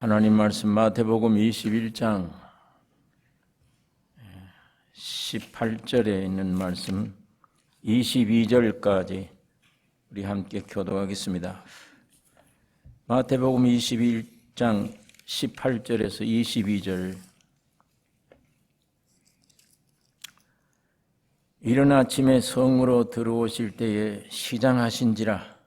하나님 말씀 마태복음 21장 18절에 있는 말씀 22절까지 우리 함께 교독하겠습니다. 마태복음 21장 18절에서 22절. 이른 아침에 성으로 들어오실 때에 시장하신지라.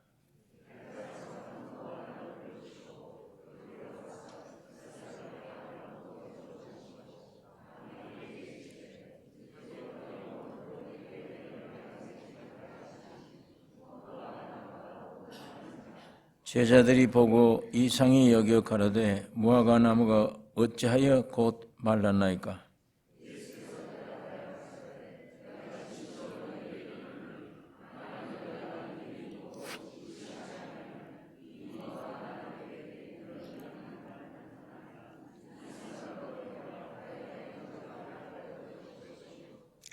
제자들이 보고 이상히 여겨 가로되 무화과 나무가 어찌하여 곧 말랐나이까?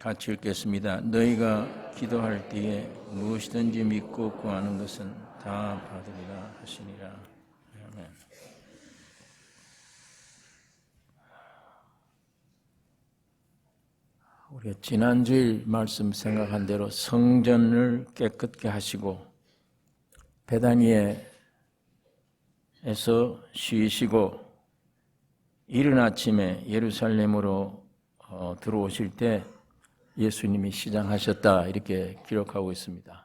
같이 읽겠습니다. 너희가 기도할 때에 무엇이든지 믿고 구하는 것은 다 받으리라 하시니라. 아멘. 우리가 지난주일 말씀 생각한 대로 성전을 깨끗게 하시고 베다니에서 쉬시고 이른 아침에 예루살렘으로 들어오실 때 예수님이 시장하셨다 이렇게 기록하고 있습니다.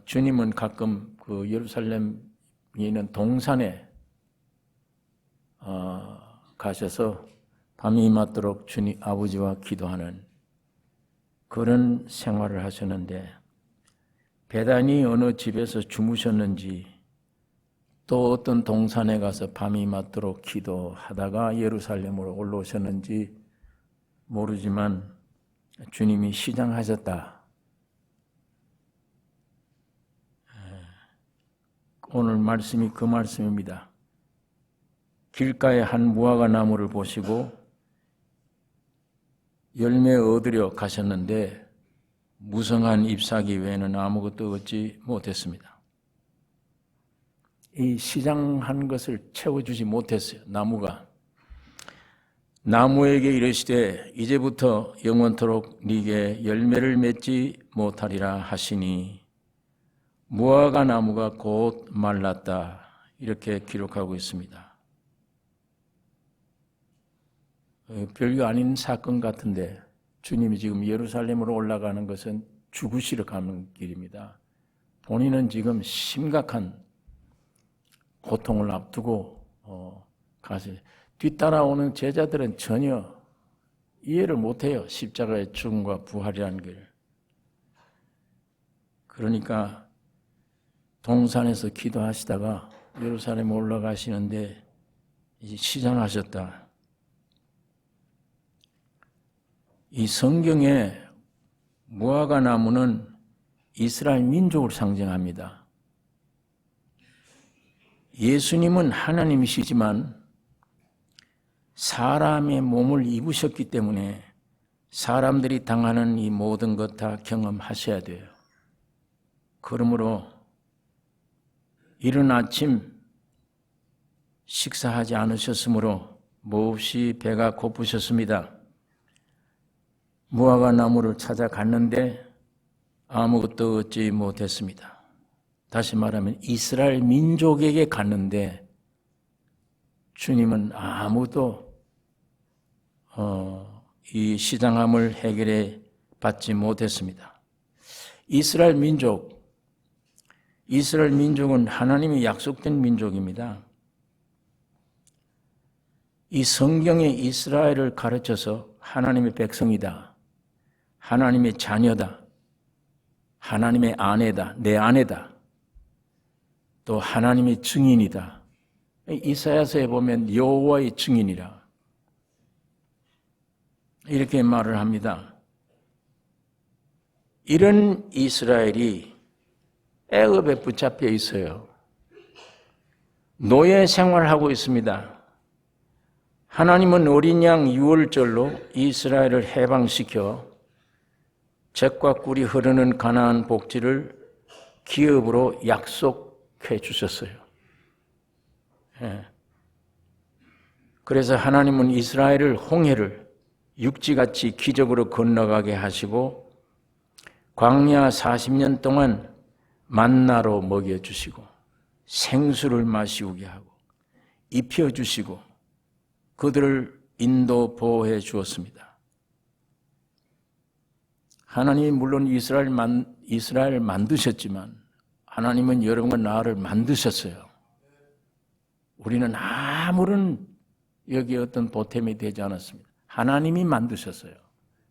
주님은 가끔 그 예루살렘에 있는 동산에 가셔서 밤이 맞도록 주님 아버지와 기도하는 그런 생활을 하셨는데 베다니 어느 집에서 주무셨는지 또 어떤 동산에 가서 밤이 맞도록 기도하다가 예루살렘으로 올라오셨는지 모르지만 주님이 시장하셨다. 오늘 말씀이 그 말씀입니다. 길가에 한 무화과 나무를 보시고 열매 얻으려 가셨는데 무성한 잎사귀 외에는 아무것도 얻지 못했습니다. 이 시장한 것을 채워주지 못했어요. 나무에게 이르시되 이제부터 영원토록 네게 열매를 맺지 못하리라 하시니 무화과 나무가 곧 말랐다 이렇게 기록하고 있습니다. 별거 아닌 사건 같은데 주님이 지금 예루살렘으로 올라가는 것은 죽으시러 가는 길입니다. 본인은 지금 심각한 고통을 앞두고 가시. 뒤따라오는 제자들은 전혀 이해를 못해요. 십자가의 죽음과 부활이라는 걸. 그러니까 동산에서 기도하시다가 예루살렘에 올라가시는데 이제 시장하셨다. 이 성경에 무화과 나무는 이스라엘 민족을 상징합니다. 예수님은 하나님이시지만 사람의 몸을 입으셨기 때문에 사람들이 당하는 이 모든 것 다 경험하셔야 돼요. 그러므로 이른 아침 식사하지 않으셨으므로 몹시 배가 고프셨습니다. 무화과 나무를 찾아갔는데 아무것도 얻지 못했습니다. 다시 말하면 이스라엘 민족에게 갔는데 주님은 아무도 이 시장함을 해결해 받지 못했습니다. 이스라엘 민족은 하나님이 약속된 민족입니다. 이 성경에 이스라엘을 가르쳐서 하나님의 백성이다, 하나님의 자녀다, 하나님의 아내다, 내 아내다, 또 하나님의 증인이다. 이사야서에 보면 여호와의 증인이라 이렇게 말을 합니다. 이런 이스라엘이 애굽에 붙잡혀 있어요. 노예 생활하고 있습니다. 하나님은 어린 양 유월절로 이스라엘을 해방시켜 젖과 꿀이 흐르는 가나안 복지를 기업으로 약속해 주셨어요. 그래서 하나님은 이스라엘을 홍해를 육지같이 기적으로 건너가게 하시고 광야 40년 동안 만나로 먹여주시고 생수를 마시게 하고 입혀주시고 그들을 인도 보호해 주었습니다. 하나님이 물론 이스라엘을 만드셨지만 하나님은 여러분과 나를 만드셨어요. 우리는 아무런 여기 어떤 보탬이 되지 않았습니다. 하나님이 만드셨어요.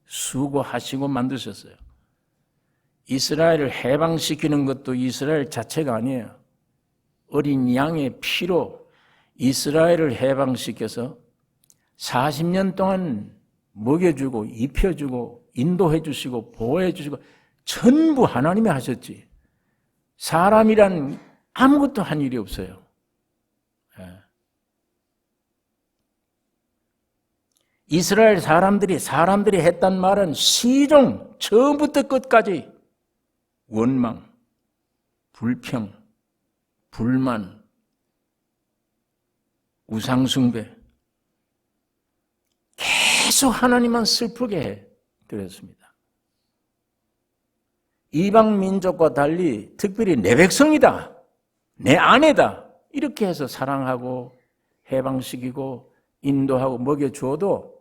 수고하시고 만드셨어요. 이스라엘을 해방시키는 것도 이스라엘 자체가 아니에요. 어린 양의 피로 이스라엘을 해방시켜서 40년 동안 먹여주고 입혀주고 인도해 주시고 보호해 주시고 전부 하나님이 하셨지. 사람이란 아무것도 한 일이 없어요. 이스라엘 사람들이 했단 말은 시종 처음부터 끝까지 원망, 불평, 불만, 우상숭배 계속 하나님만 슬프게 해 드렸습니다. 이방 민족과 달리 특별히 내 백성이다, 내 아내다 이렇게 해서 사랑하고 해방시키고 인도하고 먹여주어도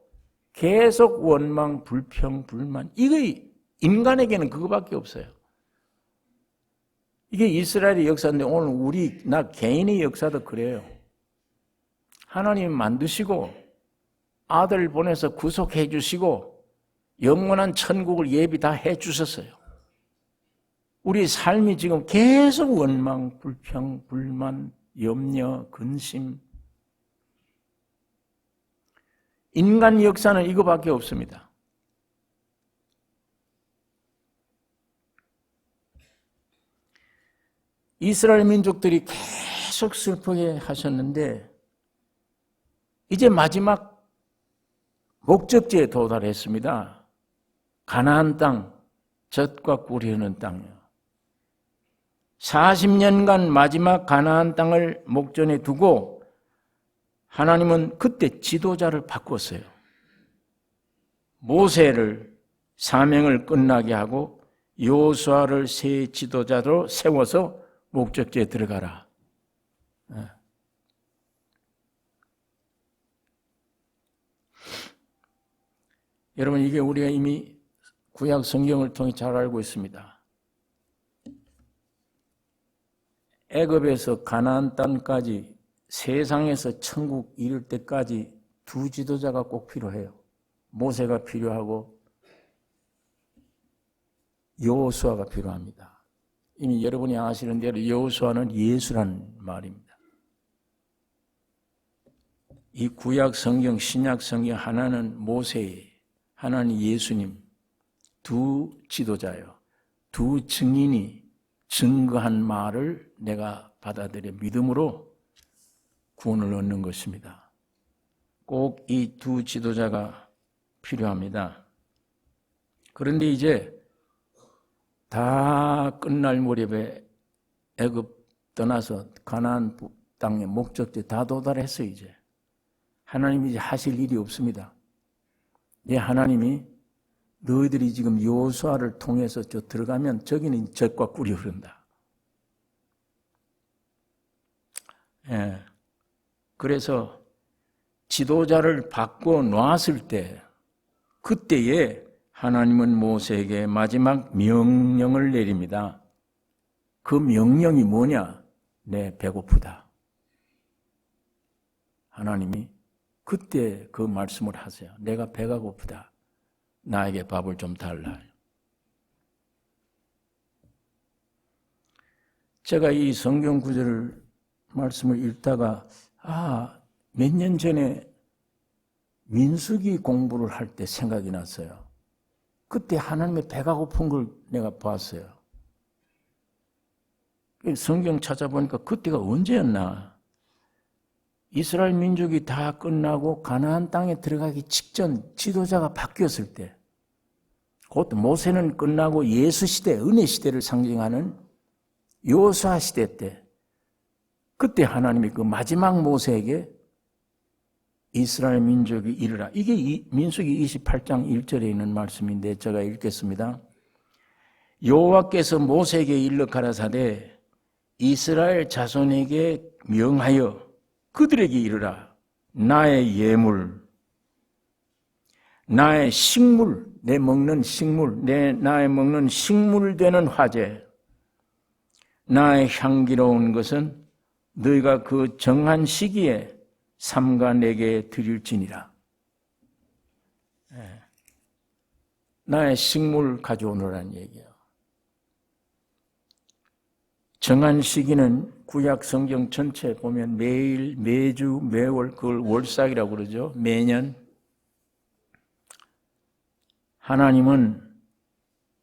계속 원망, 불평, 불만 이거 인간에게는 그거밖에 없어요. 이게 이스라엘의 역사인데 오늘 나 개인의 역사도 그래요. 하나님 만드시고 아들 보내서 구속해 주시고 영원한 천국을 예비 다 해 주셨어요. 우리 삶이 지금 계속 원망, 불평, 불만, 염려, 근심. 인간 역사는 이거밖에 없습니다. 이스라엘 민족들이 계속 슬프게 하셨는데 이제 마지막 목적지에 도달했습니다. 가나안 땅, 젖과 꿀이 흐르는 땅이요. 40년간 마지막 가나안 땅을 목전에 두고 하나님은 그때 지도자를 바꿨어요. 모세를 사명을 끝나게 하고 여호수아를 새 지도자로 세워서 목적지에 들어가라. 여러분 이게 우리가 이미 구약 성경을 통해 잘 알고 있습니다. 애굽에서 가나안 땅까지 세상에서 천국 이룰 때까지 두 지도자가 꼭 필요해요. 모세가 필요하고 여호수아가 필요합니다. 이미 여러분이 아시는 대로 여호수아는 예수란 말입니다. 이 구약 성경, 신약 성경 하나는 모세, 하나는 예수님, 두 지도자예요. 두 증인이 증거한 말을 내가 받아들여 믿음으로 구원을 얻는 것입니다. 꼭 이 두 지도자가 필요합니다. 그런데 이제 다 끝날 무렵에 애굽 떠나서 가나안 땅의 목적지 다 도달했어요. 이제 하나님이 이제 하실 일이 없습니다. 예, 하나님이 너희들이 지금 여호수아를 통해서 저 들어가면 저기는 젖과 꿀이 흐른다. 예, 그래서 지도자를 바꿔 놨을 때 그때에 하나님은 모세에게 마지막 명령을 내립니다. 그 명령이 뭐냐? 내 배고프다. 하나님이 그때 그 말씀을 하세요. 내가 배가 고프다. 나에게 밥을 좀 달라. 제가 이 성경 구절을 말씀을 읽다가 몇 년 전에 민수기 공부를 할 때 생각이 났어요. 그때 하나님의 배가 고픈 걸 내가 봤어요. 성경 찾아보니까 그때가 언제였나? 이스라엘 민족이 다 끝나고 가나안 땅에 들어가기 직전 지도자가 바뀌었을 때, 곧 모세는 끝나고 예수 시대, 은혜 시대를 상징하는 여호수아 시대 때 그때 하나님이 그 마지막 모세에게 이스라엘 민족이 이르라. 이게 민수기 28장 1절에 있는 말씀인데 제가 읽겠습니다. 여호와께서 모세에게 일러 가라사대 이스라엘 자손에게 명하여 그들에게 이르라. 나의 예물, 나의 식물, 내 먹는 식물, 나의 먹는 식물 되는 화제, 나의 향기로운 것은 너희가 그 정한 시기에 삼가 내게 드릴지니라. 나의 식물 가져오너라는 얘기예요. 정한 시기는 구약 성경 전체에 보면 매일, 매주, 매월 그걸 월삭이라고 그러죠. 매년. 하나님은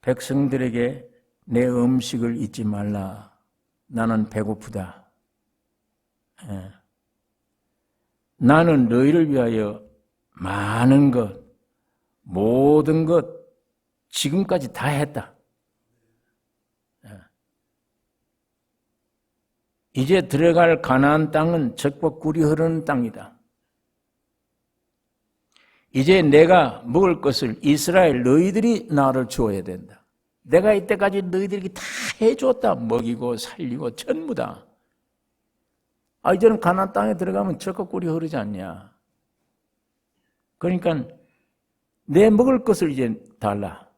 백성들에게 내 음식을 잊지 말라. 나는 배고프다. 나는 너희를 위하여 많은 것, 모든 것, 지금까지 다 했다. 이제 들어갈 가나안 땅은 젖과 꿀이 흐르는 땅이다. 이제 내가 먹을 것을 이스라엘 너희들이 나를 주어야 된다. 내가 이때까지 너희들에게 다 해줬다. 먹이고 살리고 전부 다. 이제는 가나안 땅에 들어가면 젖과 꿀이 흐르지 않냐. 그러니까 내 먹을 것을 이제 달라.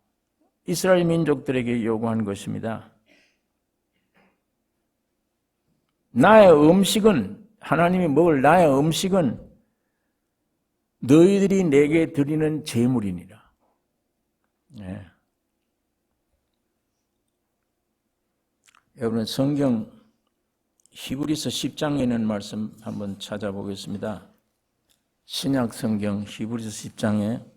이스라엘 민족들에게 요구한 것입니다. 나의 음식은, 하나님이 먹을 나의 음식은 너희들이 내게 드리는 제물이니라. 네. 여러분 성경 히브리서 10장에 있는 말씀 한번 찾아보겠습니다. 신약 성경 히브리서 10장에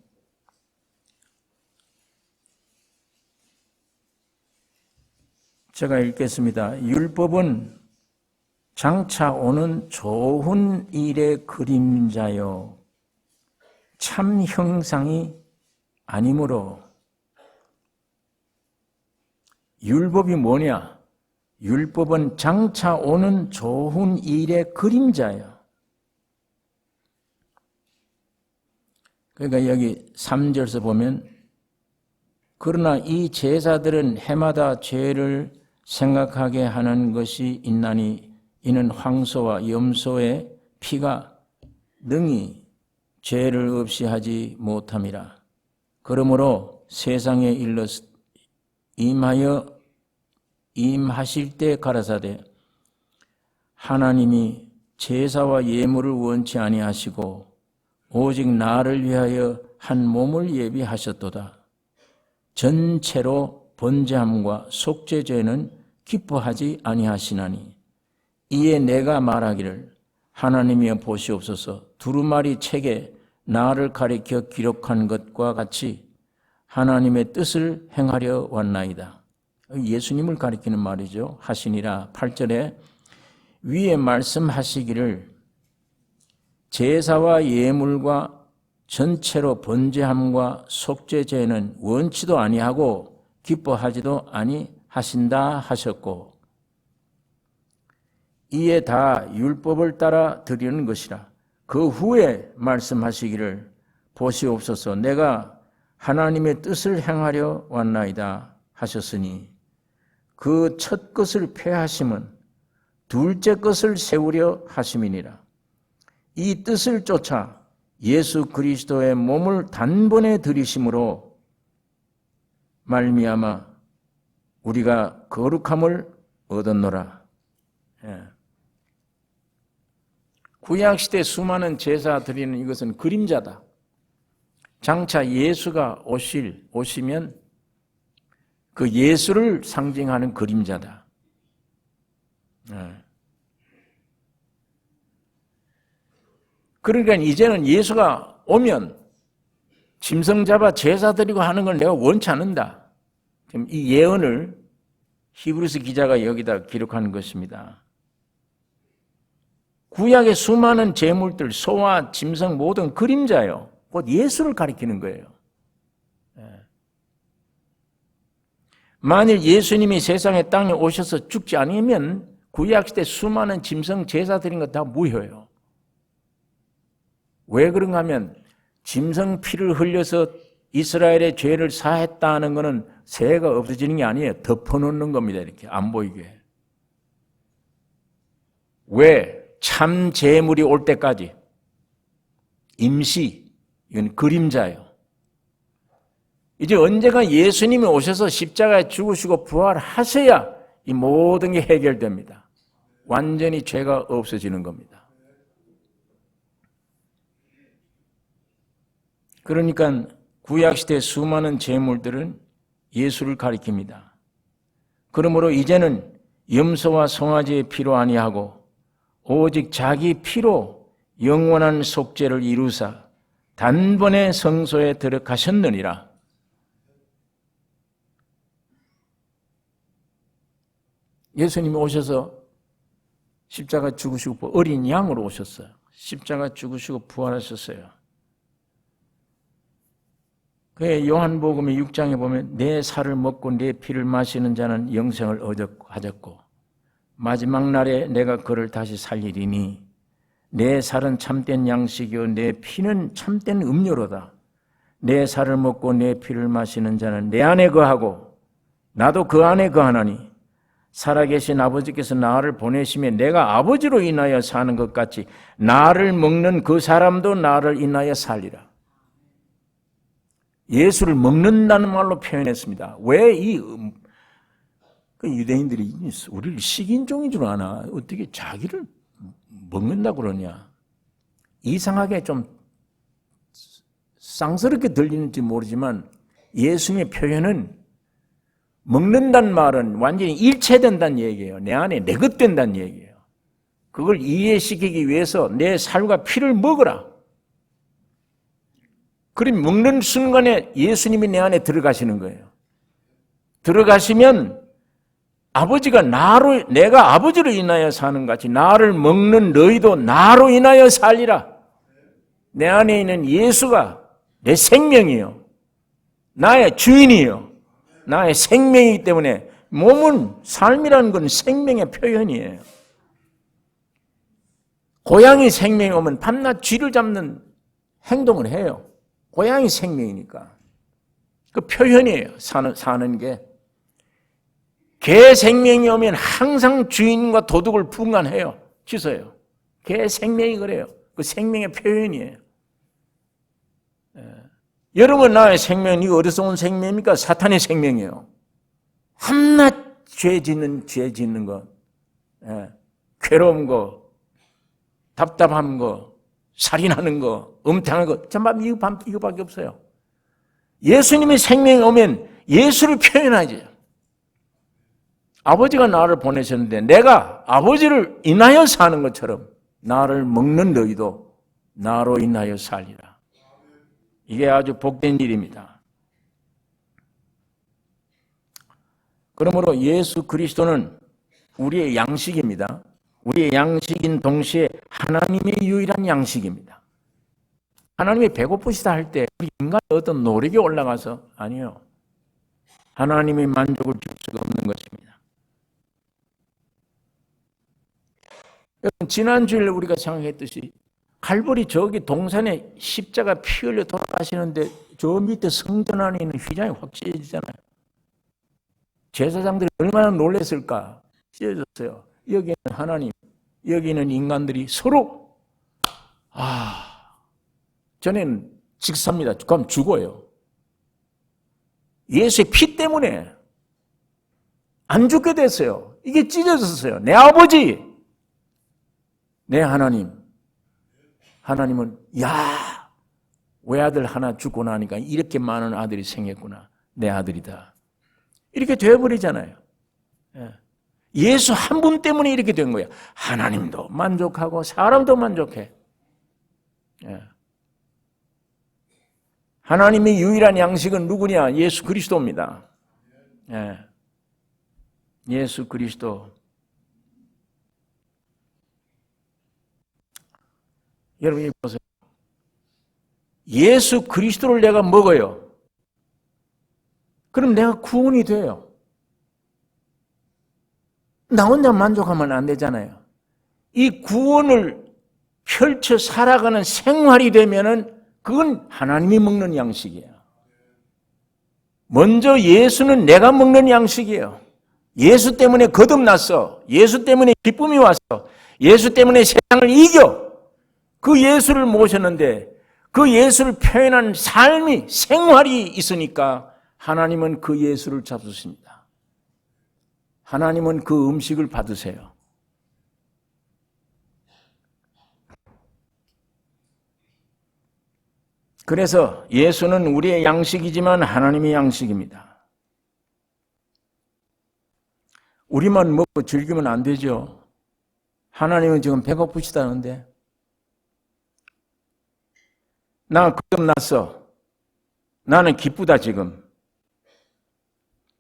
제가 읽겠습니다. 율법은 장차 오는 좋은 일의 그림자요 참 형상이 아니므로. 율법이 뭐냐? 율법은 장차 오는 좋은 일의 그림자예요. 그러니까 여기 3절에서 보면 그러나 이 제사들은 해마다 죄를 생각하게 하는 것이 있나니 이는 황소와 염소의 피가 능히 죄를 없이 하지 못함이라. 그러므로 세상에 일러 임하실 때 가라사대 하나님이 제사와 예물을 원치 아니하시고 오직 나를 위하여 한 몸을 예비하셨도다. 전체로 번제함과 속죄죄는 기뻐하지 아니하시나니 이에 내가 말하기를 하나님이여 보시옵소서 두루마리 책에 나를 가리켜 기록한 것과 같이 하나님의 뜻을 행하려 왔나이다. 예수님을 가리키는 말이죠. 하시니라. 8절에 위에 말씀하시기를 제사와 예물과 전체로 번제함과 속죄제는 원치도 아니하고 기뻐하지도 아니하신다 하셨고 이에 다 율법을 따라 드리는 것이라. 그 후에 말씀하시기를 보시옵소서 내가 하나님의 뜻을 행하려 왔나이다 하셨으니 그 첫 것을 폐하심은 둘째 것을 세우려 하심이니라. 이 뜻을 쫓아 예수 그리스도의 몸을 단번에 들이심으로 말미암아 우리가 거룩함을 얻었노라. 구약시대 수많은 제사 드리는 이것은 그림자다. 장차 예수가 오시면 그 예수를 상징하는 그림자다. 그러니까 이제는 예수가 오면 짐승 잡아 제사 드리고 하는 걸 내가 원치 않는다. 지금 이 예언을 히브리서 기자가 여기다 기록하는 것입니다. 구약의 수많은 제물들, 소와 짐승 모든 그림자예요. 곧 예수를 가리키는 거예요. 만일 예수님이 세상에 땅에 오셔서 죽지 않으면 구약시대 수많은 짐승 제사 드린 거 다 무효예요. 왜 그런가 하면 짐승 피를 흘려서 이스라엘의 죄를 사했다는 것은 죄가 없어지는 게 아니에요. 덮어놓는 겁니다. 이렇게 안 보이게. 왜? 참 제물이 올 때까지. 임시, 이건 그림자예요. 이제 언제가 예수님이 오셔서 십자가에 죽으시고 부활하셔야 이 모든 게 해결됩니다. 완전히 죄가 없어지는 겁니다. 그러니까 구약시대 수많은 제물들은 예수를 가리킵니다. 그러므로 이제는 염소와 송아지의 피로 아니하고 오직 자기 피로 영원한 속죄를 이루사 단번에 성소에 들어가셨느니라. 예수님이 오셔서 십자가 죽으시고 어린 양으로 오셨어요. 십자가 죽으시고 부활하셨어요. 그 요한복음의 6장에 보면 내 살을 먹고 내 피를 마시는 자는 영생을 얻었고 마지막 날에 내가 그를 다시 살리리니 내 살은 참된 양식이요 내 피는 참된 음료로다. 내 살을 먹고 내 피를 마시는 자는 내 안에 거하고 나도 그 안에 거하나니 살아계신 아버지께서 나를 보내시며 내가 아버지로 인하여 사는 것 같이 나를 먹는 그 사람도 나를 인하여 살리라. 예수를 먹는다는 말로 표현했습니다. 왜 유대인들이 우리를 식인종인 줄 아나? 어떻게 자기를 먹는다고 그러냐? 이상하게 좀 쌍스럽게 들리는지 모르지만 예수님의 표현은 먹는다는 말은 완전히 일체된다는 얘기예요. 내 안에 내 것 된다는 얘기예요. 그걸 이해시키기 위해서 내 살과 피를 먹으라. 그럼 먹는 순간에 예수님이 내 안에 들어가시는 거예요. 들어가시면 아버지가 내가 아버지로 인하여 사는 같이 나를 먹는 너희도 나로 인하여 살리라. 내 안에 있는 예수가 내 생명이요. 나의 주인이요. 나의 생명이기 때문에 몸은 삶이라는 건 생명의 표현이에요. 고양이 생명이 오면 밤낮 쥐를 잡는 행동을 해요. 고양이 생명이니까. 그 표현이에요. 사는 게. 개 생명이 오면 항상 주인과 도둑을 분간해요. 짖어요. 개 생명이 그래요. 그 생명의 표현이에요. 여러분 나의 생명은 이거 어디서 온 생명입니까? 사탄의 생명이에요. 한낱 죄 짓는 것, 괴로운 거, 답답한 거, 살인하는 거, 음탕한 거, 전부 이거밖에 없어요. 예수님의 생명이 오면 예수를 표현하지. 아버지가 나를 보내셨는데 내가 아버지를 인하여 사는 것처럼 나를 먹는 너희도 나로 인하여 살리라. 이게 아주 복된 일입니다. 그러므로 예수 그리스도는 우리의 양식입니다. 우리의 양식인 동시에 하나님의 유일한 양식입니다. 하나님이 배고프시다 할 때 우리 인간의 어떤 노력이 올라가서 아니요. 하나님의 만족을 줄 수가 없는 것입니다. 여러분 지난주에 우리가 생각했듯이 갈보리 저기 동산에 십자가 피 흘려 돌아가시는데 저 밑에 성전 안에 있는 휘장이 확 찢어지잖아요. 제사장들이 얼마나 놀랐을까? 찢어졌어요. 여기는 하나님, 여기는 인간들이 서로 전에는 직사입니다. 그럼 죽어요. 예수의 피 때문에 안 죽게 됐어요. 이게 찢어졌어요. 내 아버지, 내 하나님. 하나님은 외아들 하나 죽고 나니까 이렇게 많은 아들이 생겼구나. 내 아들이다. 이렇게 되어버리잖아요. 예수 한 분 때문에 이렇게 된 거야. 하나님도 만족하고 사람도 만족해. 하나님의 유일한 양식은 누구냐? 예수 그리스도입니다. 예수 그리스도. 여러분이 보세요. 예수 그리스도를 내가 먹어요. 그럼 내가 구원이 돼요. 나 혼자 만족하면 안 되잖아요. 이 구원을 펼쳐 살아가는 생활이 되면은 그건 하나님이 먹는 양식이에요. 먼저 예수는 내가 먹는 양식이에요. 예수 때문에 거듭났어. 예수 때문에 기쁨이 왔어. 예수 때문에 세상을 이겨. 그 예수를 모셨는데 그 예수를 표현한 삶이 생활이 있으니까 하나님은 그 예수를 잡수십니다. 하나님은 그 음식을 받으세요. 그래서 예수는 우리의 양식이지만 하나님의 양식입니다. 우리만 먹고 즐기면 안 되죠. 하나님은 지금 배고프시다는데. 나 거듭났어. 나는 기쁘다 지금.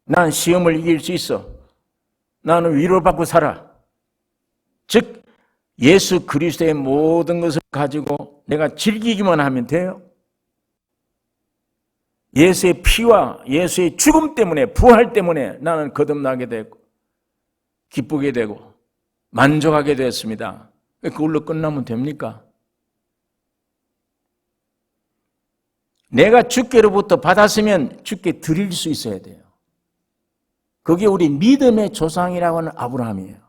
난 시험을 이길 수 있어. 나는 위로받고 살아. 즉 예수 그리스도의 모든 것을 가지고 내가 즐기기만 하면 돼요. 예수의 피와 예수의 죽음 때문에 부활 때문에 나는 거듭나게 되고 기쁘게 되고 만족하게 되었습니다. 그걸로 끝나면 됩니까? 내가 주께로부터 받았으면 주께 드릴 수 있어야 돼요. 그게 우리 믿음의 조상이라고 하는 아브라함이에요.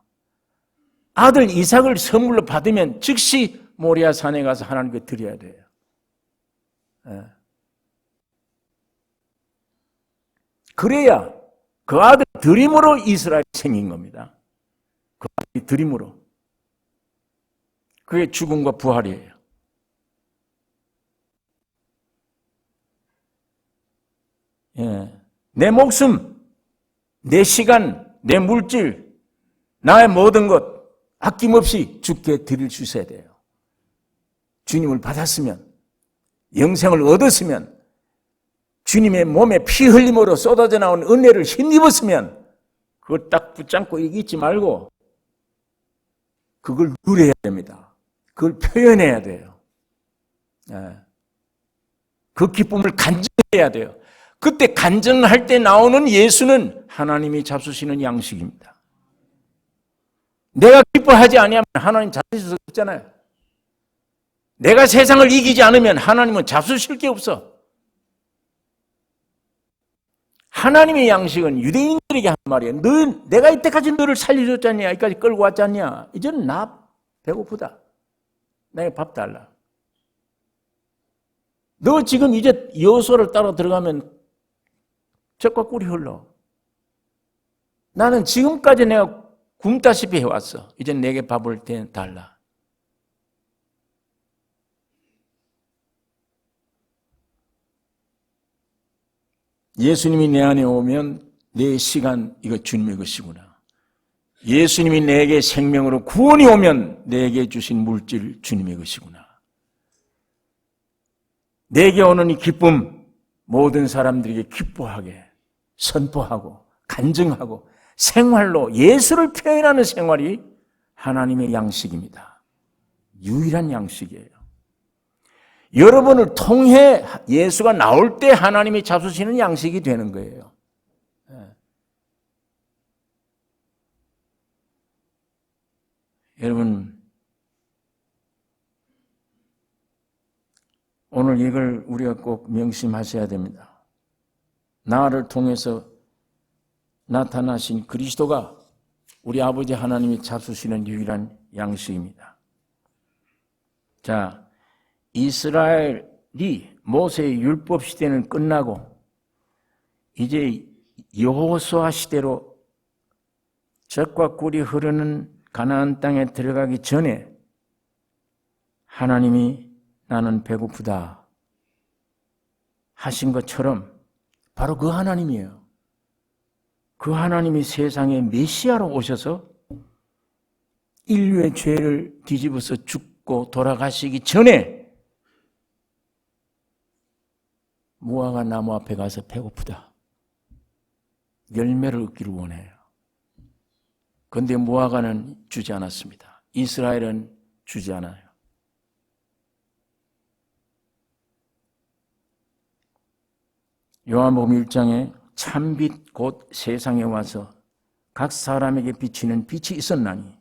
아들 이삭을 선물로 받으면 즉시 모리아 산에 가서 하나님께 드려야 돼요. 네. 그래야 그 아들 드림으로 이스라엘이 생긴 겁니다. 그 아들이 드림으로. 그게 죽음과 부활이에요. 예. 내 목숨, 내 시간, 내 물질, 나의 모든 것 아낌없이 주께 드릴 수 있어야 돼요. 주님을 받았으면, 영생을 얻었으면, 주님의 몸에 피 흘림으로 쏟아져 나온 은혜를 힘입었으면 그걸 딱 붙잡고 잊지 말고 그걸 누려야 됩니다. 그걸 표현해야 돼요. 그 기쁨을 간증해야 돼요. 그때 간증할 때 나오는 예수는 하나님이 잡수시는 양식입니다. 내가 기뻐하지 아니하면 하나님 잡수실 수 없잖아요. 내가 세상을 이기지 않으면 하나님은 잡수실 게 없어. 하나님의 양식은 유대인들에게 한 말이에요. 내가 이때까지 너를 살려줬잖냐, 여기까지 끌고 왔잖냐. 이제는 나 배고프다. 내가 밥 달라. 너 지금 이제 여호수아를 따라 들어가면 젖과 꿀이 흘러. 나는 지금까지 내가 굶다시피 해왔어. 이제 내게 밥을 달라. 예수님이 내 안에 오면 내 시간 이거 주님의 것이구나. 예수님이 내게 생명으로 구원이 오면 내게 주신 물질 주님의 것이구나. 내게 오는 이 기쁨 모든 사람들에게 기뻐하게 선포하고 간증하고 생활로 예수를 표현하는 생활이 하나님의 양식입니다. 유일한 양식이에요. 여러분을 통해 예수가 나올 때 하나님이 잡수시는 양식이 되는 거예요. 여러분, 오늘 이걸 우리가 꼭 명심하셔야 됩니다. 나를 통해서 나타나신 그리스도가 우리 아버지 하나님이 잡수시는 유일한 양식입니다. 자, 이스라엘이 모세의 율법 시대는 끝나고 이제 여호수아 시대로 젖과 꿀이 흐르는 가나안 땅에 들어가기 전에 하나님이 나는 배고프다 하신 것처럼 바로 그 하나님이에요. 그 하나님이 세상에 메시아로 오셔서 인류의 죄를 뒤집어서 죽고 돌아가시기 전에 무화과 나무 앞에 가서 배고프다. 열매를 얻기를 원해요. 그런데 무화과는 주지 않았습니다. 이스라엘은 주지 않아요. 요한복음 1장에 참빛 곧 세상에 와서 각 사람에게 비치는 빛이 있었나니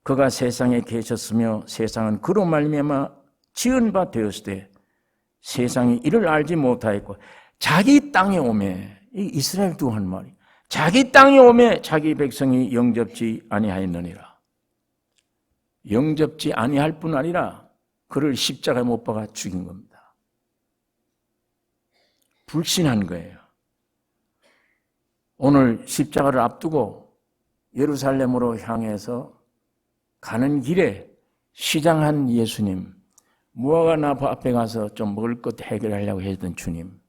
그가 세상에 계셨으며 세상은 그로 말미암아 지은 바 되었으되 세상이 이를 알지 못하였고 자기 땅에 오매, 이 이스라엘도 한 말이, 자기 땅에 오매 자기 백성이 영접지 아니하였느니라. 영접지 아니할 뿐 아니라 그를 십자가에 못 박아 죽인 겁니다. 불신한 거예요. 오늘 십자가를 앞두고 예루살렘으로 향해서 가는 길에 시장한 예수님, 무화과 나무 앞에 가서 좀 먹을 것 해결하려고 했던 주님,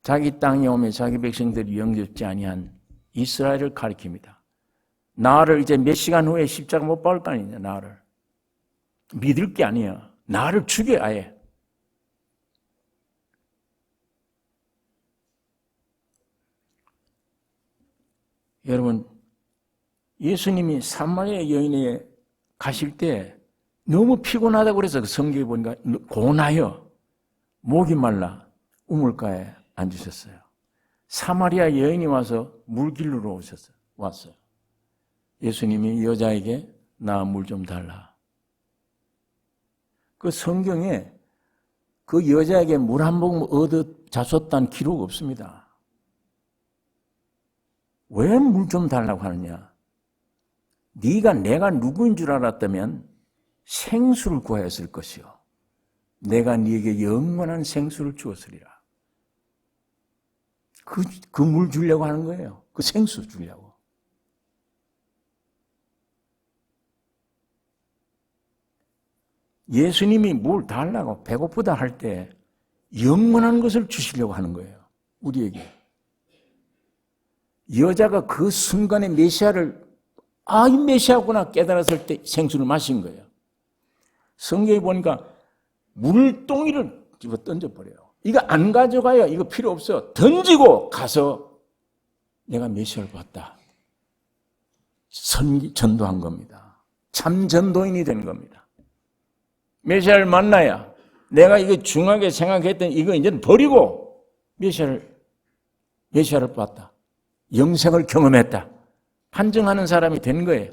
자기 땅에 오면 자기 백성들이 영접지 아니한 이스라엘을 가리킵니다. 나를 이제 몇 시간 후에 십자가 못 박을 거 아니냐, 나를. 믿을 게 아니야. 나를 죽여, 아예. 여러분, 예수님이 사마리아 여인에 가실 때 너무 피곤하다고 그래서 그 성경에 보니까 고나여 목이 말라 우물가에 앉으셨어요. 사마리아 여인이 와서 물길로 왔어요. 예수님이 여자에게 나 물 좀 달라. 그 성경에 그 여자에게 물 한 모금 얻어 자줬다는 기록 없습니다. 왜 물 좀 달라고 하느냐? 네가 내가 누구인 줄 알았다면 생수를 구하였을 것이요 내가 네게 영원한 생수를 주었으리라. 그 물 주려고 하는 거예요. 그 생수 주려고. 예수님이 물 달라고 배고프다 할 때 영원한 것을 주시려고 하는 거예요. 우리에게. 여자가 그 순간에 메시아를 이 메시아구나 깨달았을 때 생수를 마신 거예요. 성경에 보니까 물동이를 집어 던져버려요. 이거 안 가져가요. 이거 필요 없어요. 던지고 가서 내가 메시아를 봤다. 전도한 겁니다. 참 전도인이 된 겁니다. 메시아를 만나야 내가 이거 중하게 생각했던 이거 이제는 버리고 메시아를 봤다. 영생을 경험했다. 판정하는 사람이 된 거예요.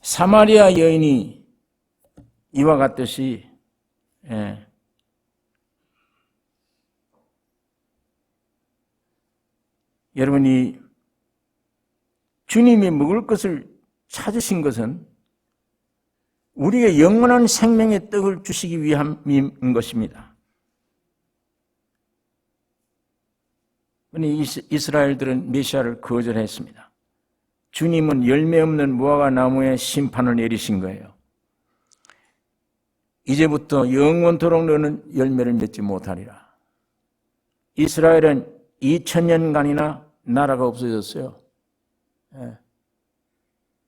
사마리아 여인이 이와 같듯이 여러분이 주님이 먹을 것을 찾으신 것은 우리에게 영원한 생명의 떡을 주시기 위함인 것입니다. 그런데 이스라엘들은 메시아를 거절했습니다. 주님은 열매 없는 무화과 나무에 심판을 내리신 거예요. 이제부터 영원토록 너는 열매를 맺지 못하리라. 이스라엘은 2000년간이나 나라가 없어졌어요.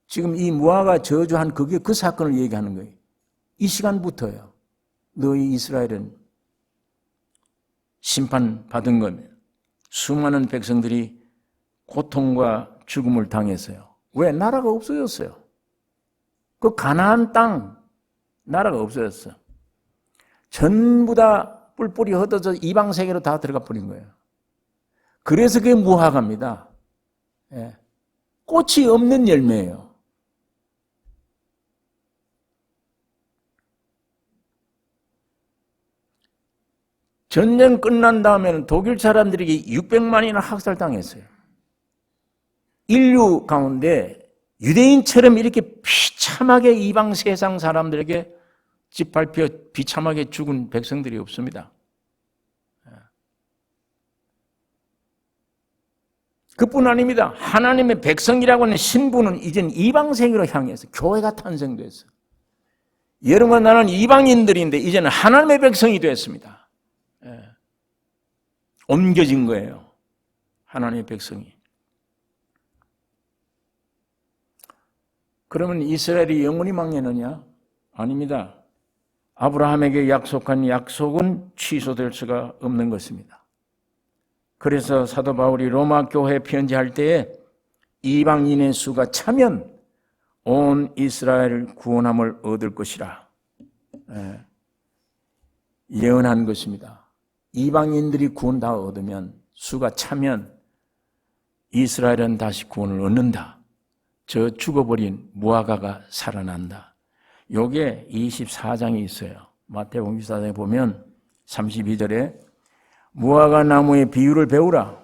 지금 이 무화과 저주한 그게 그 사건을 얘기하는 거예요. 이 시간부터요. 너희 이스라엘은 심판받은 겁니다. 수많은 백성들이 고통과 죽음을 당했어요. 왜? 나라가 없어졌어요. 그 가나안 땅 나라가 없어졌어. 전부 다 뿔뿔이 흩어져 이방 세계로 다 들어가 버린 거예요. 그래서 그게 무화과입니다. 꽃이 없는 열매예요. 전쟁 끝난 다음에는 독일 사람들에게 600만이나 학살당했어요. 인류 가운데 유대인처럼 이렇게 비참하게 이방 세상 사람들에게 짓밟혀 비참하게 죽은 백성들이 없습니다. 그뿐 아닙니다. 하나님의 백성이라고 하는 신분은 이젠 이방 세계로 향해서 교회가 탄생됐어요. 여러분 나는 이방인들인데 이제는 하나님의 백성이 됐습니다. 옮겨진 거예요. 하나님의 백성이. 그러면 이스라엘이 영원히 망했느냐? 아닙니다. 아브라함에게 약속한 약속은 취소될 수가 없는 것입니다. 그래서 사도 바울이 로마 교회에 편지할 때에 이방인의 수가 차면 온 이스라엘 구원함을 얻을 것이라 예언한 것입니다. 이방인들이 구원 다 얻으면 수가 차면 이스라엘은 다시 구원을 얻는다. 저 죽어버린 무화과가 살아난다. 요게 24장에 있어요. 마태복음 24장에 보면 32절에 무화과 나무의 비유를 배우라.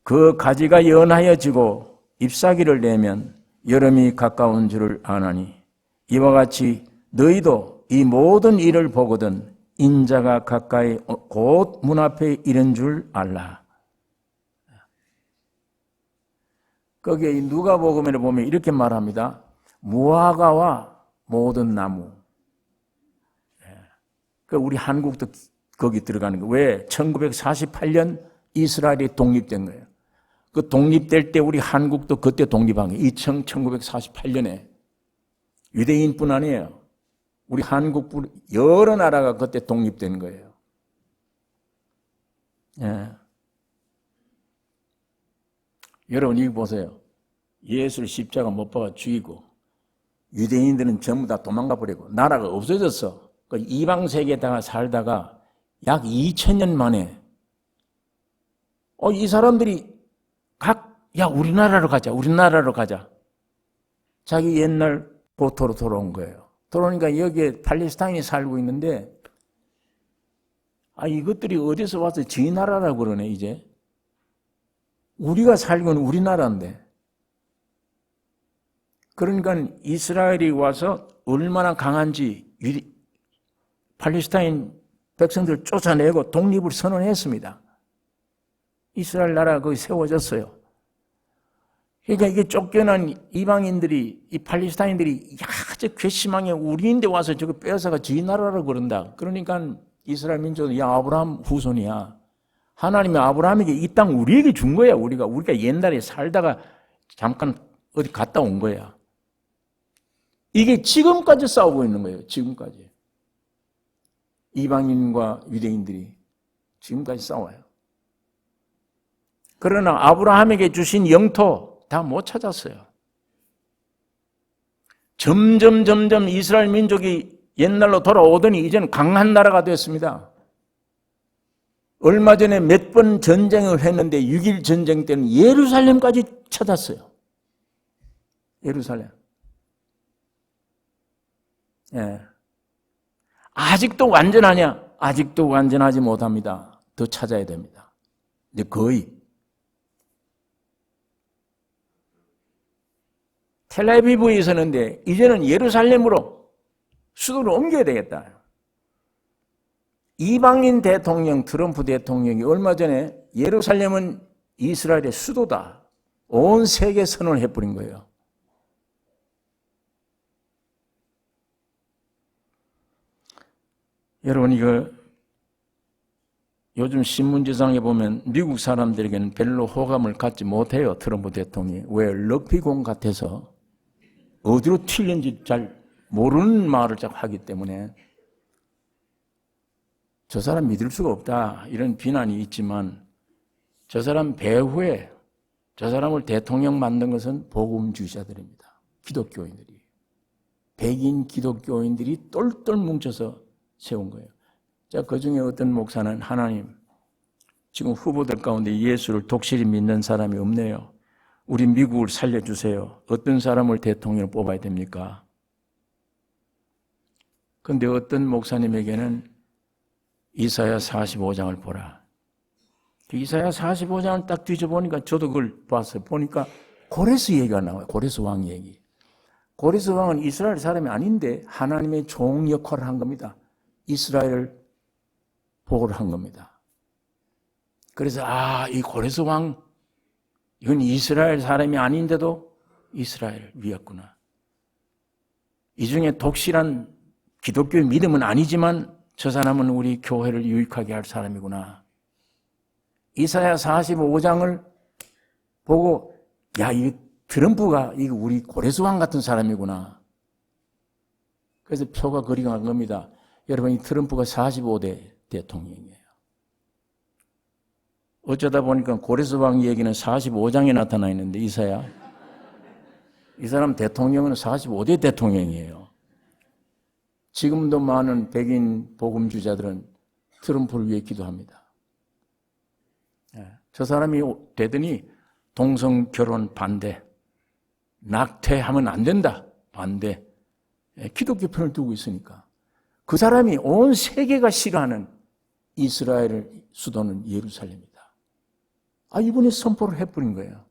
그 가지가 연하여지고 잎사귀를 내면 여름이 가까운 줄을 아나니 이와 같이 너희도 이 모든 일을 보거든 인자가 가까이 곧 문 앞에 이른 줄 알라. 거기에 누가복음에 보면 이렇게 말합니다. 무화과와 모든 나무. 우리 한국도 거기 들어가는 거예요. 왜? 1948년 이스라엘이 독립된 거예요. 그 독립될 때 우리 한국도 그때 독립한 거예요. 1948년에. 유대인뿐 아니에요. 우리 한국 여러 나라가 그때 독립된 거예요. 예. 여러분 이거 보세요. 예수를 십자가 못 박아 죽이고 유대인들은 전부 다 도망가 버리고 나라가 없어졌어. 그 이방 세계에다가 살다가 약 2000년 만에 이 사람들이 우리나라로 가자. 자기 옛날 고토로 돌아온 거예요. 돌아오니까 여기에 팔레스타인이 살고 있는데 이것들이 어디서 와서 지 나라라고 그러네 이제. 우리가 살고 있는 우리나라인데. 그러니까 이스라엘이 와서 얼마나 강한지 팔레스타인 백성들 쫓아내고 독립을 선언했습니다. 이스라엘 나라가 거기 세워졌어요. 그러니까 이게 쫓겨난 이방인들이, 이 팔레스타인들이 아주 괘씸하게 우리인데 와서 저거 빼앗아가 지 나라라고 그런다. 그러니까 이스라엘 민족은 아브라함 후손이야. 하나님이 아브라함에게 이 땅 우리에게 준 거야. 우리가 옛날에 살다가 잠깐 어디 갔다 온 거야. 이게 지금까지 싸우고 있는 거예요. 지금까지. 이방인과 유대인들이 지금까지 싸워요. 그러나 아브라함에게 주신 영토 다 못 찾았어요. 점점 이스라엘 민족이 옛날로 돌아오더니 이제는 강한 나라가 됐습니다. 얼마 전에 몇 번 전쟁을 했는데 6.1 전쟁 때는 예루살렘까지 찾았어요. 예루살렘. 예. 아직도 완전하냐? 아직도 완전하지 못합니다. 더 찾아야 됩니다. 이제 거의. 텔아비브에 있었는데 이제는 예루살렘으로 수도를 옮겨야 되겠다. 이방인 대통령 트럼프 대통령이 얼마 전에 예루살렘은 이스라엘의 수도다. 온 세계 선언을 해버린 거예요. 여러분 이거 요즘 신문지상에 보면 미국 사람들에게는 별로 호감을 갖지 못해요. 트럼프 대통령이. 왜? 럭비공 같아서 어디로 튀는지 잘 모르는 말을 자꾸 하기 때문에 저 사람 믿을 수가 없다 이런 비난이 있지만 저 사람 배후에 저 사람을 대통령 만든 것은 복음주의자들입니다. 기독교인들이. 백인 기독교인들이 똘똘 뭉쳐서 세운 거예요. 자, 그중에 어떤 목사는 하나님 지금 후보들 가운데 예수를 독실히 믿는 사람이 없네요. 우리 미국을 살려주세요. 어떤 사람을 대통령으로 뽑아야 됩니까? 그런데 어떤 목사님에게는 이사야 45장을 보라. 이사야 45장을 딱 뒤져보니까 저도 그걸 봤어요. 보니까 고레스 얘기가 나와요. 고레스 왕 얘기. 고레스 왕은 이스라엘 사람이 아닌데 하나님의 종 역할을 한 겁니다. 이스라엘을 보호를 한 겁니다. 그래서 이 고레스 왕 이건 이스라엘 사람이 아닌데도 이스라엘을 위했구나. 이 중에 독실한 기독교의 믿음은 아니지만 저 사람은 우리 교회를 유익하게 할 사람이구나. 이사야 45장을 보고 이 트럼프가 이거 우리 고레스 왕 같은 사람이구나. 그래서 표가 그리간 겁니다. 여러분 이 트럼프가 45대 대통령이에요. 어쩌다 보니까 고레스 왕 얘기는 45장에 나타나 있는데 이사야. 이 사람 대통령은 45대 대통령이에요. 지금도 많은 백인 복음주의자들은 트럼프를 위해 기도합니다. 예. 저 사람이 되더니 동성 결혼 반대, 낙태하면 안 된다 반대, 기독교 편을 두고 있으니까 그 사람이 온 세계가 싫어하는 이스라엘 수도는 예루살렘이다. 이분이 선포를 해버린 거예요.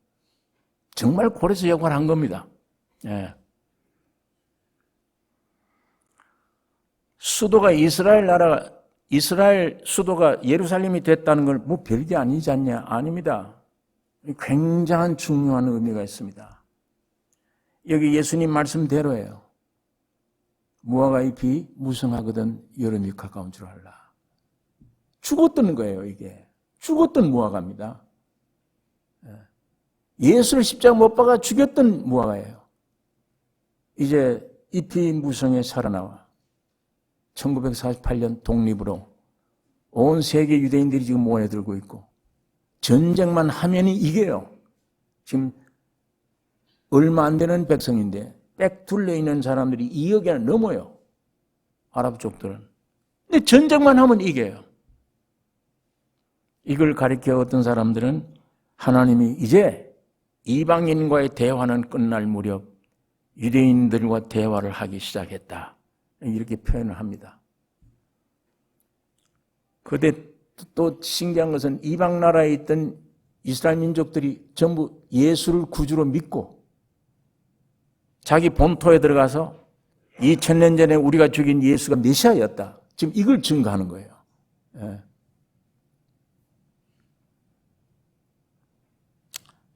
정말 고레스 역할을 한 겁니다. 예. 수도가 이스라엘 수도가 예루살렘이 됐다는 걸 뭐 별게 아니지 않냐? 아닙니다. 굉장한 중요한 의미가 있습니다. 여기 예수님 말씀대로예요. 무화과 잎이 무성하거든 여름이 가까운 줄 알라. 죽었던 거예요, 이게. 죽었던 무화과입니다. 예수를 십자가 못 박아 죽였던 무화과예요. 이제 잎이 무성해 살아나와 1948년 독립으로 온 세계 유대인들이 지금 모여들고 있고 전쟁만 하면이 이겨요. 지금 얼마 안 되는 백성인데 빽 둘러있는 사람들이 2억이나 넘어요. 아랍 쪽들은. 근데 전쟁만 하면 이겨요. 이걸 가리켜 어떤 사람들은 하나님이 이제 이방인과의 대화는 끝날 무렵 유대인들과 대화를 하기 시작했다. 이렇게 표현을 합니다. 그런데 또 신기한 것은 이방 나라에 있던 이스라엘 민족들이 전부 예수를 구주로 믿고 자기 본토에 들어가서 2000년 전에 우리가 죽인 예수가 메시아였다. 지금 이걸 증거하는 거예요. 예.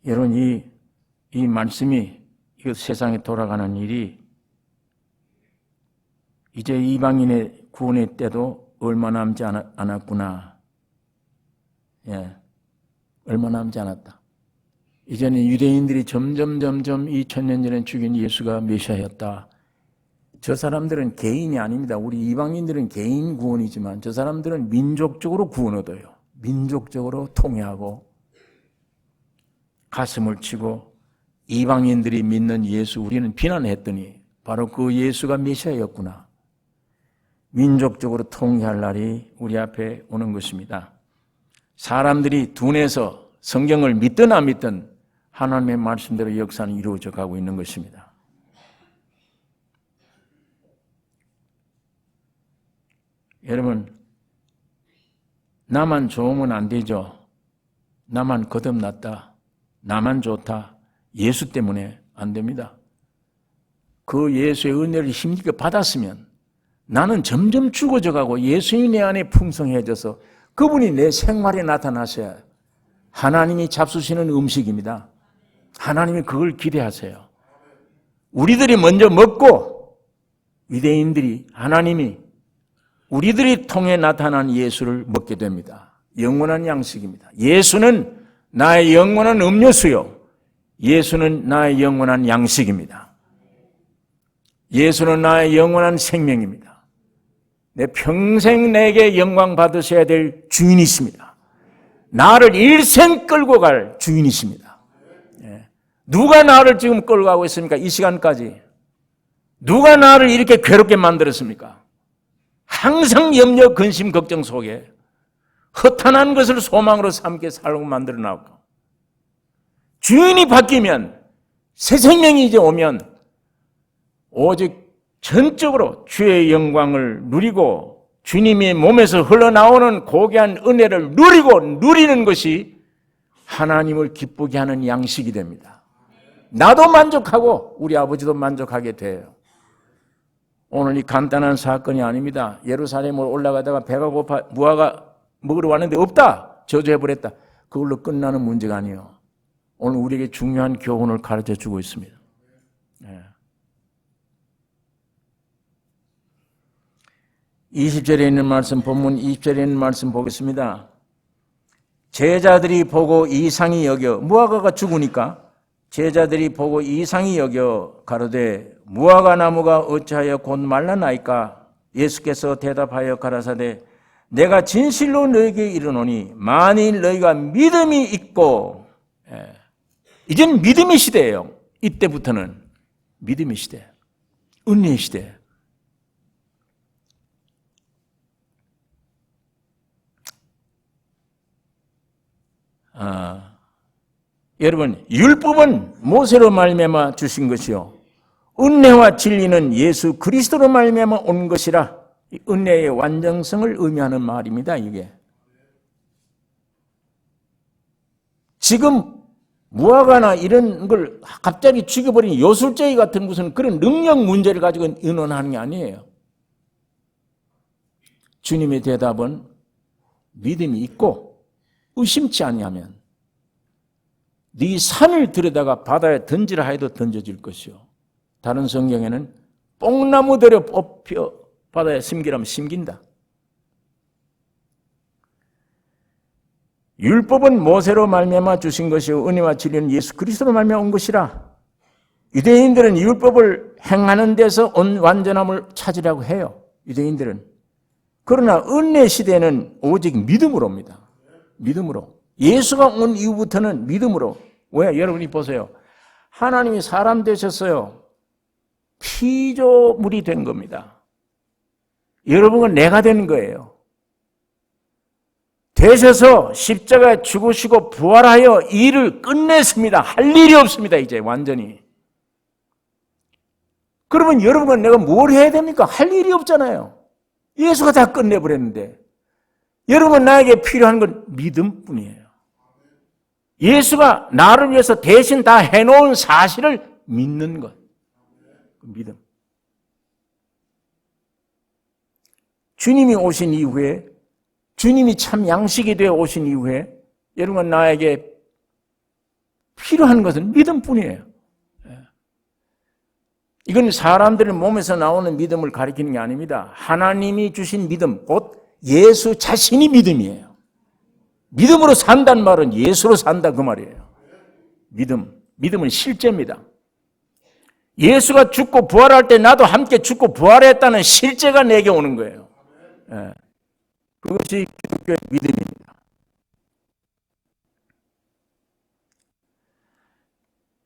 여러분 이 말씀이 이 세상에 돌아가는 일이 이제 이방인의 구원의 때도 얼마 남지 않았구나. 예, 얼마 남지 않았다. 이제는 유대인들이 점점 2000년 전에 죽인 예수가 메시아였다. 저 사람들은 개인이 아닙니다. 우리 이방인들은 개인 구원이지만 저 사람들은 민족적으로 구원 얻어요. 민족적으로 통회하고 가슴을 치고 이방인들이 믿는 예수 우리는 비난했더니 바로 그 예수가 메시아였구나. 민족적으로 통회할 날이 우리 앞에 오는 것입니다. 사람들이 둔해서 성경을 믿든 안 믿든 하나님의 말씀대로 역사는 이루어져 가고 있는 것입니다. 여러분, 나만 좋으면 안 되죠. 나만 거듭났다. 나만 좋다. 예수 때문에 안 됩니다. 그 예수의 은혜를 힘있게 받았으면 나는 점점 죽어져 가고 예수님이 내 안에 풍성해져서 그분이 내 생활에 나타나셔야 하나님이 잡수시는 음식입니다. 하나님이 그걸 기대하세요. 우리들이 먼저 먹고 유대인들이 하나님이 우리들이 통해 나타난 예수를 먹게 됩니다. 영원한 양식입니다. 예수는 나의 영원한 음료수요. 예수는 나의 영원한 양식입니다. 예수는 나의 영원한 생명입니다. 내 평생 내게 영광 받으셔야 될 주인이십니다. 나를 일생 끌고 갈 주인이십니다. 누가 나를 지금 끌고 가고 있습니까? 이 시간까지. 누가 나를 이렇게 괴롭게 만들었습니까? 항상 염려, 근심, 걱정 속에 허탄한 것을 소망으로 삼게 살고 만들어 놨고 주인이 바뀌면 새 생명이 이제 오면 오직 전적으로 주의 영광을 누리고 주님의 몸에서 흘러나오는 고귀한 은혜를 누리는 것이 하나님을 기쁘게 하는 양식이 됩니다. 나도 만족하고 우리 아버지도 만족하게 돼요. 오늘 이 간단한 사건이 아닙니다. 예루살렘으로 올라가다가 배가 고파 무화과 먹으러 왔는데 없다. 저주해버렸다. 그걸로 끝나는 문제가 아니에요. 오늘 우리에게 중요한 교훈을 가르쳐주고 있습니다. 20절에 있는 말씀, 본문 20절에 있는 말씀 보겠습니다. 제자들이 보고 이상히 여겨, 무화과가 죽으니까 제자들이 보고 이상히 여겨 가로되 무화과 나무가 어찌하여 곧 말라나이까? 예수께서 대답하여 가라사대 내가 진실로 너에게 이르노니 만일 너희가 믿음이 있고, 이젠 믿음의 시대예요. 이때부터는 믿음의 시대, 은혜의 시대. 여러분, 율법은 모세로 말미암아 주신 것이요 은혜와 진리는 예수 그리스도로 말미암아 온 것이라. 은혜의 완전성을 의미하는 말입니다. 이게 지금 무화과나 이런 걸 갑자기 죽여버린 요술제이 같은 무슨 그런 능력 문제를 가지고 의논하는 게 아니에요. 주님의 대답은 믿음이 있고 의심치 아니하면 네 산을 들여다가 바다에 던지라 해도 던져질 것이요. 다른 성경에는 뽕나무대로 뽑혀 바다에 심기라면 심긴다. 율법은 모세로 말미암아 주신 것이요 은혜와 진리는 예수 그리스도로 말미암아 온 것이라. 유대인들은 율법을 행하는 데서 온 완전함을 찾으려고 해요. 유대인들은. 그러나 은혜 시대는 오직 믿음으로입니다. 믿음으로. 예수가 온 이후부터는 믿음으로. 왜? 여러분이 보세요. 하나님이 사람 되셨어요. 피조물이 된 겁니다. 여러분은 내가 되는 거예요. 되셔서 십자가에 죽으시고 부활하여 일을 끝냈습니다. 할 일이 없습니다. 이제 완전히. 그러면 여러분은 내가 뭘 해야 됩니까? 할 일이 없잖아요. 예수가 다 끝내버렸는데. 여러분 나에게 필요한 건 믿음뿐이에요. 예수가 나를 위해서 대신 다 해놓은 사실을 믿는 것. 믿음. 주님이 오신 이후에, 주님이 참 양식이 되어 오신 이후에 여러분 나에게 필요한 것은 믿음뿐이에요. 이건 사람들의 몸에서 나오는 믿음을 가리키는 게 아닙니다. 하나님이 주신 믿음, 곧 예수 자신이 믿음이에요. 믿음으로 산다는 말은 예수로 산다 그 말이에요. 믿음은 실제입니다. 예수가 죽고 부활할 때 나도 함께 죽고 부활했다는 실제가 내게 오는 거예요. 그것이 기독교의 믿음입니다.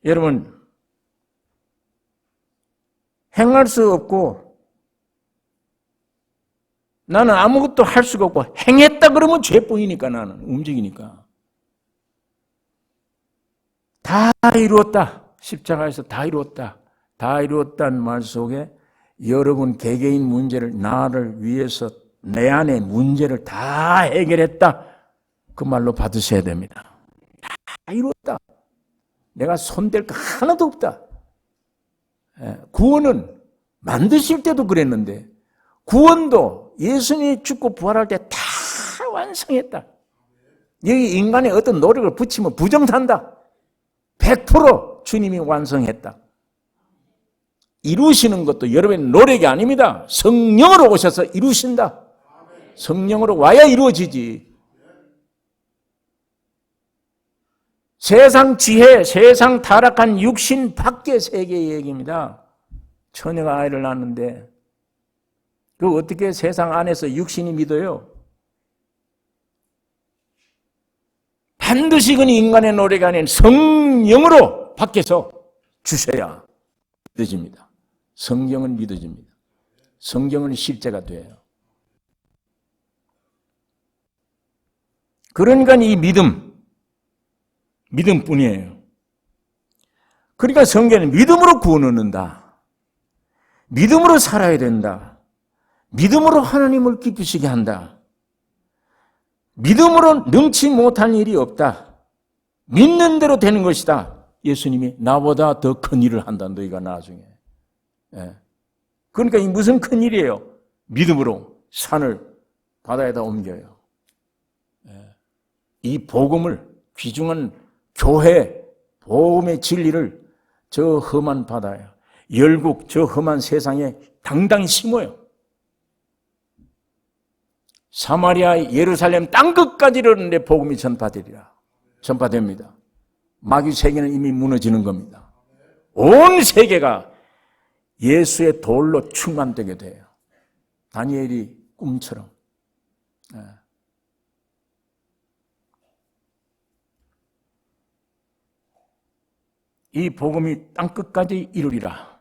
여러분, 행할 수 없고 나는 아무것도 할 수가 없고 행했다 그러면 죄뿐이니까 나는 움직이니까. 다 이루었다. 십자가에서 다 이루었다. 다 이루었다는 말 속에 여러분 개개인 문제를 나를 위해서 내 안의 문제를 다 해결했다. 그 말로 받으셔야 됩니다. 다 이루었다. 내가 손댈 거 하나도 없다. 구원은 만드실 때도 그랬는데 구원도 예수님이 죽고 부활할 때 다 완성했다. 여기 인간의 어떤 노력을 붙이면 부정탄다. 100% 주님이 완성했다. 이루시는 것도 여러분의 노력이 아닙니다. 성령으로 오셔서 이루신다. 성령으로 와야 이루어지지. 세상 지혜, 세상 타락한 육신 밖의 세계의 얘기입니다. 처녀가 아이를 낳았는데 그 어떻게 세상 안에서 육신이 믿어요? 반드시 그 인간의 노래가 아닌 성령으로 밖에서 주셔야 믿어집니다. 성경은 믿어집니다. 성경은 실제가 돼요. 그러니까 이 믿음뿐이에요. 그러니까 성경은 믿음으로 구원 얻는다. 믿음으로 살아야 된다. 믿음으로 하나님을 기쁘시게 한다. 믿음으로 능치 못한 일이 없다. 믿는 대로 되는 것이다. 예수님이 나보다 더 큰 일을 한다. 너희가 나중에. 그러니까 이 무슨 큰 일이에요? 믿음으로 산을 바다에다 옮겨요. 이 복음을 귀중한 교회, 복음의 진리를 저 험한 바다에, 열국 저 험한 세상에 당당히 심어요. 사마리아, 예루살렘 땅끝까지 이르는데 복음이 전파됩니다. 마귀 세계는 이미 무너지는 겁니다. 온 세계가 예수의 돌로 충만되게 돼요. 다니엘이 꿈처럼. 이 복음이 땅끝까지 이루리라.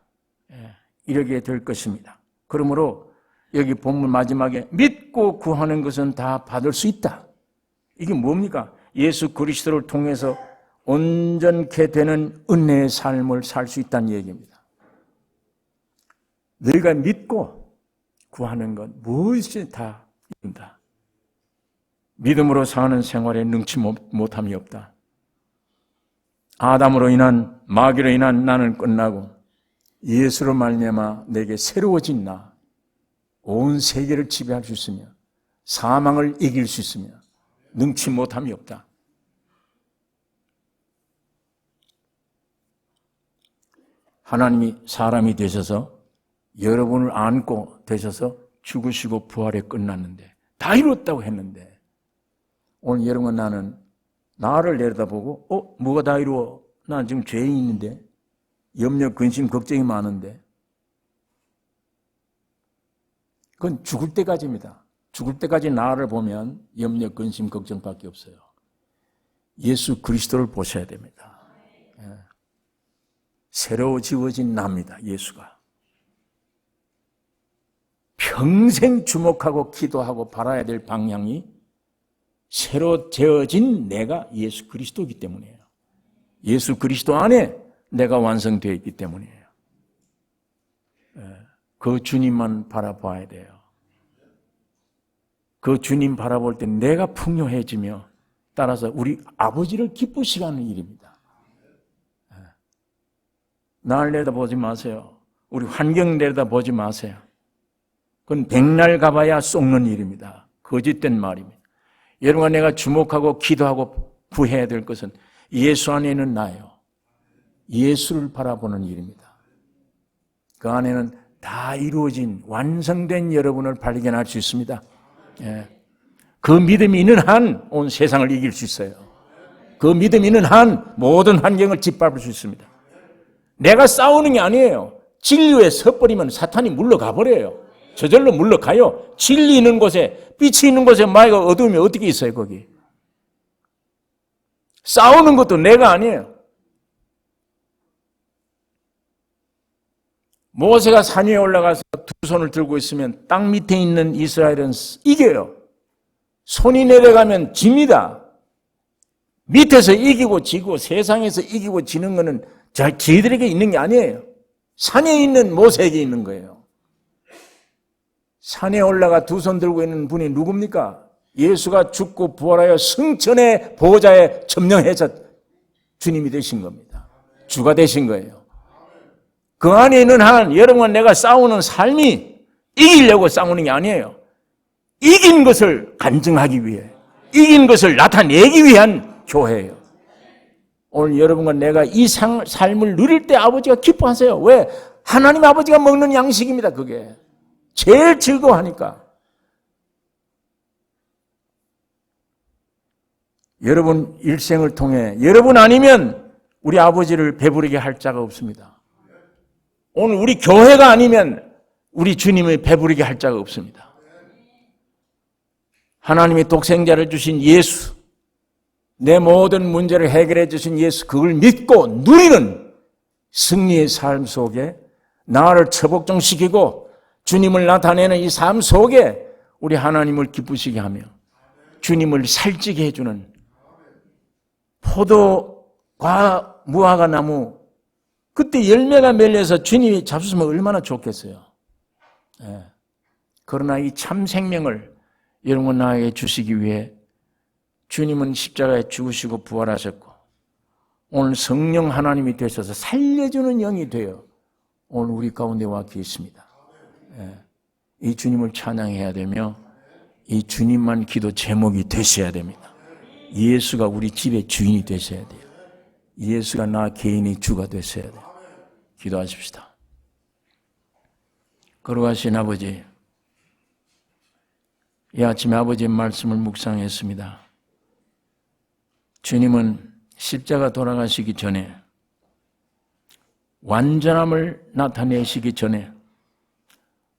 이르게 될 것입니다. 그러므로 여기 본문 마지막에 믿고 구하는 것은 다 받을 수 있다. 이게 뭡니까? 예수 그리스도를 통해서 온전케 되는 은혜의 삶을 살 수 있다는 얘기입니다. 너희가 믿고 구하는 것 무엇이 다 이룬다. 믿음으로 사는 생활에 능치 못함이 없다. 아담으로 인한 마귀로 인한 나는 끝나고 예수로 말미암아 내게 새로워진 나, 온 세계를 지배할 수 있으며 사망을 이길 수 있으며 능치 못함이 없다. 하나님이 사람이 되셔서 여러분을 안고 되셔서 죽으시고 부활에 끝났는데 다 이뤘다고 했는데 오늘 여러분 나는 나를 내려다보고 뭐가 다 이루어? 난 지금 죄인인데 염려, 근심, 걱정이 많은데 그건 죽을 때까지입니다. 죽을 때까지 나를 보면 염려, 근심, 걱정밖에 없어요. 예수 그리스도를 보셔야 됩니다. 새로 지어진 나입니다. 예수가. 평생 주목하고 기도하고 바라야 될 방향이 새로 되어진 내가 예수 그리스도이기 때문이에요. 예수 그리스도 안에 내가 완성되어 있기 때문이에요. 그 주님만 바라봐야 돼요. 그 주님 바라볼 때 내가 풍요해지며 따라서 우리 아버지를 기쁘시게 하는 일입니다. 나를 내다보지 마세요. 우리 환경 내다보지 마세요. 그건 백날 가봐야 쏙는 일입니다. 거짓된 말입니다. 여러분과 내가 주목하고 기도하고 구해야 될 것은 예수 안에는 나요. 예수를 바라보는 일입니다. 그 안에는 다 이루어진 완성된 여러분을 발견할 수 있습니다. 그 믿음이 있는 한 온 세상을 이길 수 있어요. 그 믿음이 있는 한 모든 환경을 짓밟을 수 있습니다. 내가 싸우는 게 아니에요. 진리에 서버리면 사탄이 물러가 버려요. 저절로 물러가요. 진리 있는 곳에, 빛이 있는 곳에 마귀가 어두우면 어떻게 있어요, 거기? 싸우는 것도 내가 아니에요. 모세가 산 위에 올라가서 두 손을 들고 있으면 땅 밑에 있는 이스라엘은 이겨요. 손이 내려가면 집니다. 밑에서 이기고 지고 세상에서 이기고 지는 것은 저희들에게 있는 게 아니에요. 산에 있는 모세에게 있는 거예요. 산에 올라가 두 손 들고 있는 분이 누굽니까? 예수가 죽고 부활하여 승천의 보호자에 점령해서 주님이 되신 겁니다. 주가 되신 거예요. 그 안에 있는 한 여러분과 내가 싸우는 삶이 이기려고 싸우는 게 아니에요. 이긴 것을 간증하기 위해, 이긴 것을 나타내기 위한 교회예요. 오늘 여러분과 내가 이 삶을 누릴 때 아버지가 기뻐하세요. 왜? 하나님 아버지가 먹는 양식입니다. 그게 제일 즐거워하니까. 여러분 일생을 통해 여러분 아니면 우리 아버지를 배부르게 할 자가 없습니다. 오늘 우리 교회가 아니면 우리 주님을 배부르게 할 자가 없습니다. 하나님이 독생자를 주신 예수, 내 모든 문제를 해결해 주신 예수, 그걸 믿고 누리는 승리의 삶 속에 나를 처복종시키고 주님을 나타내는 이 삶 속에 우리 하나님을 기쁘시게 하며 주님을 살찌게 해주는 포도과 무화과 나무, 그때 열매가 맺려서 주님이 잡수시면 얼마나 좋겠어요. 그러나 이 참 생명을 여러분 나에게 주시기 위해 주님은 십자가에 죽으시고 부활하셨고 오늘 성령 하나님이 되셔서 살려주는 영이 되어 오늘 우리 가운데 와 계십니다. 이 주님을 찬양해야 되며 이 주님만 기도 제목이 되셔야 됩니다. 예수가 우리 집의 주인이 되셔야 돼요. 예수가 나 개인의 주가 되셔야 돼요. 기도하십시다. 거룩하신 아버지, 이 아침에 아버지의 말씀을 묵상했습니다. 주님은 십자가 돌아가시기 전에 완전함을 나타내시기 전에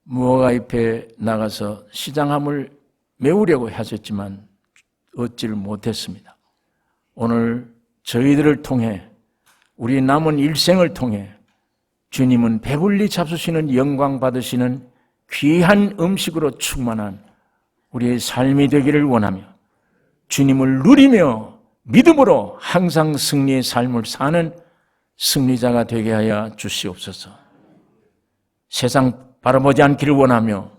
무화과 잎에 나가서 시장함을 메우려고 하셨지만 얻지를 못했습니다. 오늘 저희들을 통해 우리 남은 일생을 통해 주님은 배불리 잡수시는 영광 받으시는 귀한 음식으로 충만한 우리의 삶이 되기를 원하며 주님을 누리며 믿음으로 항상 승리의 삶을 사는 승리자가 되게 하여 주시옵소서. 세상 바라보지 않기를 원하며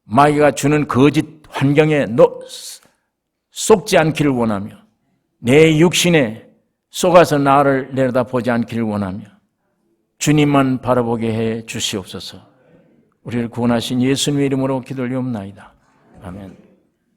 마귀가 주는 거짓 환경에 속지 않기를 원하며 내 육신에 속아서 나를 내려다보지 않기를 원하며 주님만 바라보게 해 주시옵소서. 우리를 구원하신 예수님의 이름으로 기도 올리옵나이다. 아멘.